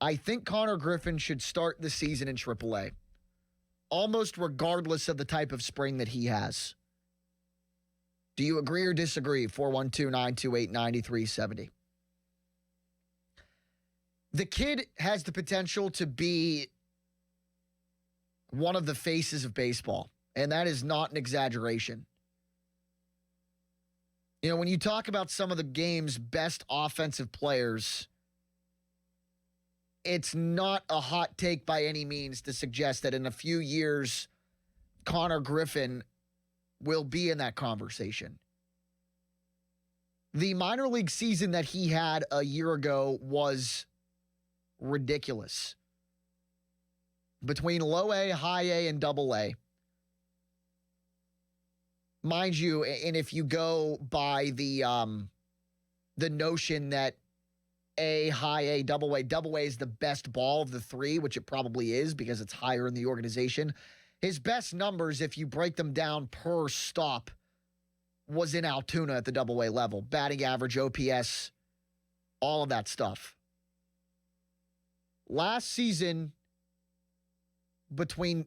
I think Konnor Griffin should start the season in Triple-A, almost regardless of the type of spring that he has. Do you agree or disagree? 412-928-9370. The kid has the potential to be one of the faces of baseball, and that is not an exaggeration. You know, when you talk about some of the game's best offensive players, it's not a hot take by any means to suggest that in a few years, Konnor Griffin will be in that conversation. The minor league season that he had a year ago was ridiculous. Between low A, high A, and double A. Mind you, and if you go by the notion that A, high A, double A is the best ball of the three, which it probably is because it's higher in the organization. His best numbers, if you break them down per stop, was in Altoona at the double A level. Batting average, OPS, all of that stuff. Last season, between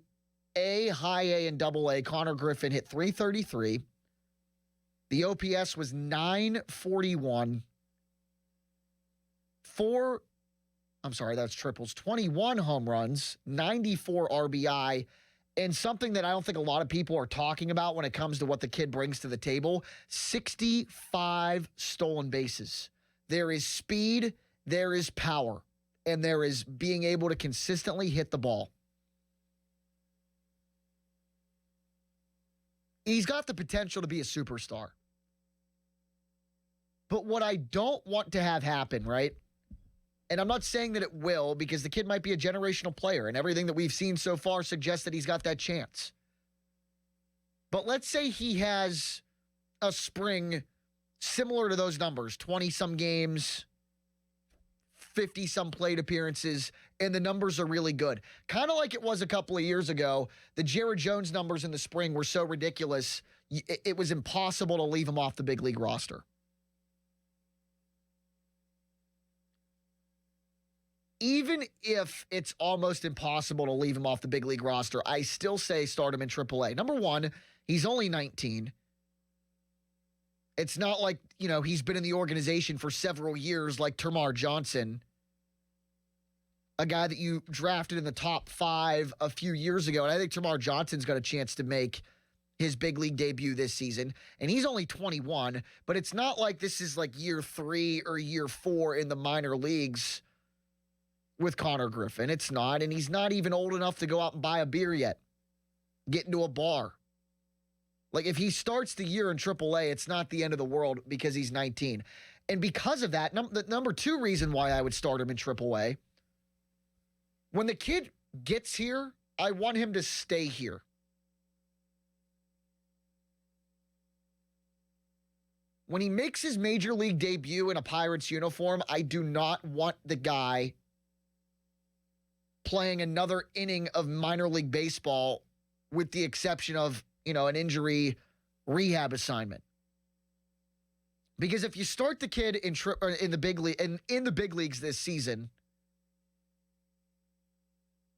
A, high A, and double A, Konnor Griffin hit .333. The OPS was .941. That's triples. 21 home runs, 94 RBI, and something that I don't think a lot of people are talking about when it comes to what the kid brings to the table, 65 stolen bases. There is speed, there is power, and there is being able to consistently hit the ball. He's got the potential to be a superstar. But what I don't want to have happen, right? And I'm not saying that it will, because the kid might be a generational player, and everything that we've seen so far suggests that he's got that chance. But let's say he has a spring similar to those numbers, 20-some games, 50-some plate appearances, and the numbers are really good. Kind of like it was a couple of years ago. The Jared Jones numbers in the spring were so ridiculous, it was impossible to leave him off the big league roster. Even if it's almost impossible to leave him off the big league roster, I still say start him in Triple-A. Number one, he's only 19. It's not like, he's been in the organization for several years like Termarr Johnson, a guy that you drafted in the top 5 a few years ago. And I think Termarr Johnson's got a chance to make his big league debut this season. And he's only 21, but it's not like this is like year 3 or year 4 in the minor leagues with Konnor Griffin. It's not, and he's not even old enough to go out and buy a beer yet, get into a bar. Like, if he starts the year in Triple-A, it's not the end of the world because he's 19. And because of that, the number 2 reason why I would start him in Triple-A, when the kid gets here, I want him to stay here. When he makes his major league debut in a Pirates uniform, I do not want the guy playing another inning of minor league baseball with the exception of, an injury rehab assignment. Because if you start the kid in the big league and in the big leagues this season,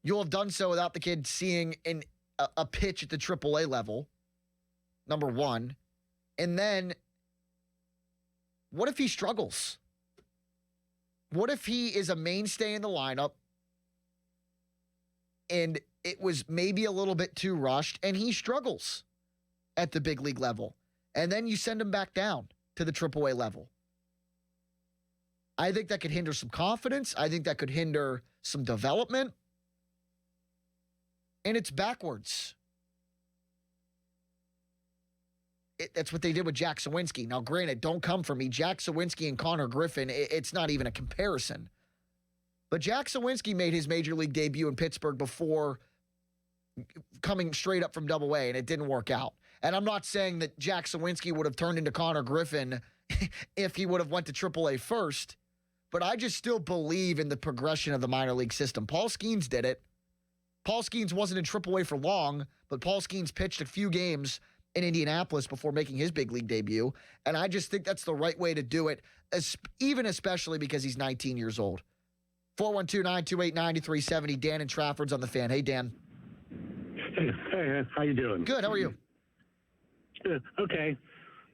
you'll have done so without the kid seeing a pitch at the Triple-A level, number one. And then what if he struggles? What if he is a mainstay in the lineup and it was maybe a little bit too rushed and he struggles at the big league level, and then you send him back down to the Triple-A level? I think that could hinder some confidence. I think that could hinder some development. And it's backwards. That's what they did with Jack Sawinski. Now, granted, don't come for me. Jack Sawinski and Konnor Griffin, it's not even a comparison. But Jack Sawinski made his major league debut in Pittsburgh before coming straight up from Double-A, and it didn't work out. And I'm not saying that Jack Sawinski would have turned into Konnor Griffin if he would have went to Triple-A first, but I just still believe in the progression of the minor league system. Paul Skeens did it. Paul Skeens wasn't in Triple-A for long, but Paul Skeens pitched a few games in Indianapolis before making his big league debut, and I just think that's the right way to do it, even especially because he's 19 years old. 412-928-9370. Dan in Trafford's on the Fan. Hey, Dan. Hey, how you doing? Good. How are you? Okay.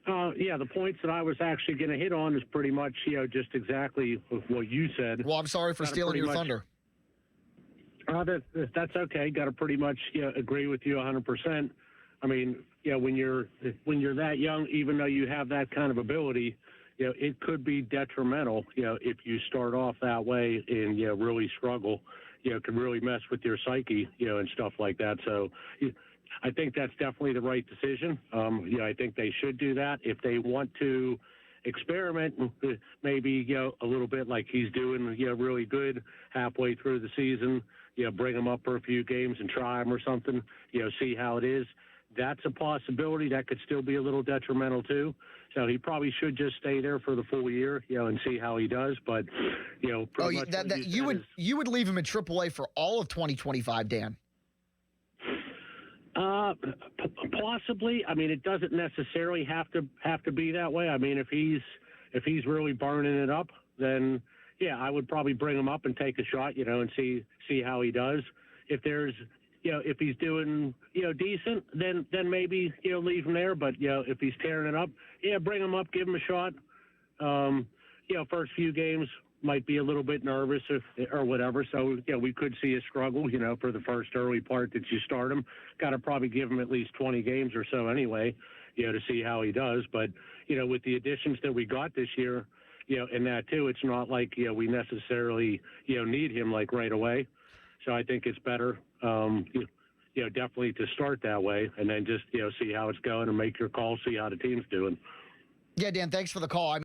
Yeah, the points that I was actually going to hit on is pretty much, just exactly what you said. Well, I'm sorry for stealing your thunder. That's okay. Got to pretty much agree with you 100%. I mean, when you're that young, even though you have that kind of ability, it could be detrimental. If you start off that way and really struggle, it can really mess with your psyche, and stuff like that. So, I think that's definitely the right decision. I think they should do that if they want to experiment, maybe a little bit like he's doing, really good halfway through the season. Bring him up for a few games and try him or something. See how it is. That's a possibility. That could still be a little detrimental too. So he probably should just stay there for the full year, and see how he does. But you would leave him at Triple-A for all of 2025, Dan. Possibly. I mean, it doesn't necessarily have to be that way. I mean, if he's really burning it up, then yeah, I would probably bring him up and take a shot, and see how he does. If there's if he's doing decent, then maybe leave him there. But if he's tearing it up, bring him up, give him a shot. First few games might be a little bit nervous or whatever. So, we could see a struggle, for the first early part that you start him. Got to probably give him at least 20 games or so anyway, to see how he does. But, with the additions that we got this year, and that too, it's not like, we necessarily, need him like right away. So I think it's better, definitely to start that way and then just, see how it's going and make your call, see how the team's doing. Yeah, Dan, thanks for the call.